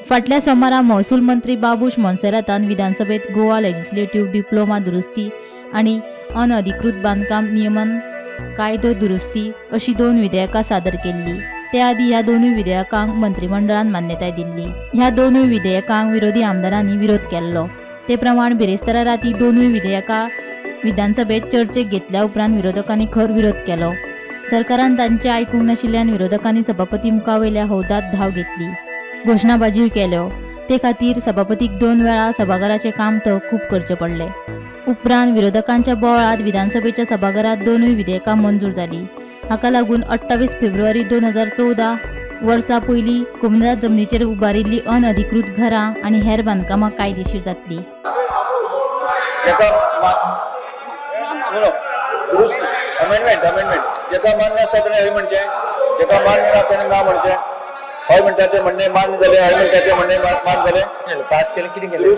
फाटल्या सोमारा महसूल मंत्री बाबूश मोन्सेरातान विधानसभेत गोवा लेजिस्लेटिव्ह डिप्लोमा दुरुस्ती आणि अनअधिकृत बांधकाम नियमन कायदो दुरुस्ती अशी 2 विधेयकां सादर केल्ली। ते आदी ह्या दोनूय विधेयकांक मंत्रिमंडळान मान्यताय दिल्ली। ह्या दोनूय विधेयकांक विरोधी आमदारांनी विरोध केल्लो। ते प्रमाण बिरेस्तारा राती दोनूय विधेयकां विधानसभेत चर्चेक घेतल्या उपरांत विरोधकांनी खर विरोध केलो। सरकारान तांचे आयकूंक नाशिल्ल्यान विरोधकांनी सभापती मुखावयल्या हौदात धाव घेतली, घोशणाबाजीय केल्यो। ते खातीर सभापतीक 2 वेळा सभाघराचें काम तहकूब करचें पडलें। उपरांत विरोधकांच्या बोवाळांत विधानसभेच्या सभाघरांत दोनूय विधेयकां मंजूर जाली। हाका लागून 28 फेब्रुवारी 2014 वर्सा पयलीं कोमुनात जमनीचेर उबारिल्लीं अनअधिकृत घरां आनी हेर बांदकामां कायदेशीर जातलीं। अमेंडमेंट जेका मान्य आसा तेणें हय म्हणचें, जेका मान्य ना तेणें ना म्हणचें। हय म्हणटाचें म्हणणें मान्य जालें, हय म्हणटाचें म्हणणें मान्य जालें। पास केलें कितें केलें?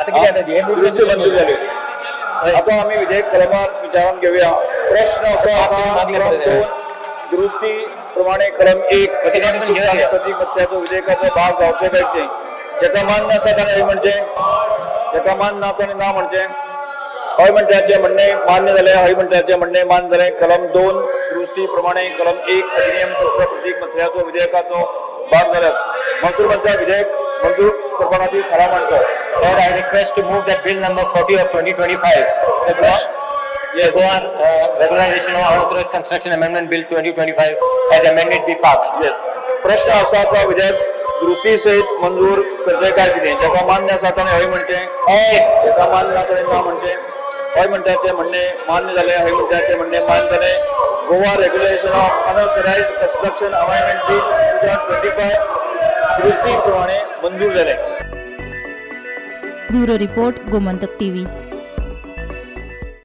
आतां कितें जाता हे दुरुस्ती मंजूर जाली। आतां आमी विधेयक कलमार विचारान घेवया। प्रश्न असो आसा कलम 2 दुरुस्ती प्रमाणे कलम 1 प्रतीक मतदाराचो विधेयकाचो भाग जावचे काय ते जेका मान्य आसा ताणें हय म्हणचें, जेका मान्य ना ताणें ना म्हणचें। हय म्हणटाचें म्हणणें मान्य जालें, हय म्हणटाचें म्हणणें मान्य जालें। कलम 2 दुरुस्ती प्रमाणे कलम 1 अधिनियम सूत्र प्रतीक मतदाराचो विधेयकाचो भाग जाल्यात। महसूल मंत्र्याक विधेयक मंजूर करपा खातीर थारा मांडचो। Sir, I request to move that bill number 40 of 2025, the Goa Regularization of Unauthorized Construction Amendment Bill 2025 as amended be passed. Yes. प्रश्न असाचा विधेयक दुरुस्ती सहित मंजूर करचें काय कितें? जेका मान्य आसा ताणें हय म्हणचें, जेका मान्य ना ताणें ना म्हणचें। हय म्हणटाचें म्हणणें मान्य जालें, हय म्हणटाचें म्हणणें मान्य जालें। Goa regulation of unauthorised construction amendment bill 2025 दुरुस्ती प्रमाणे मंजूर जालें। Bureau report, Gomantak TV.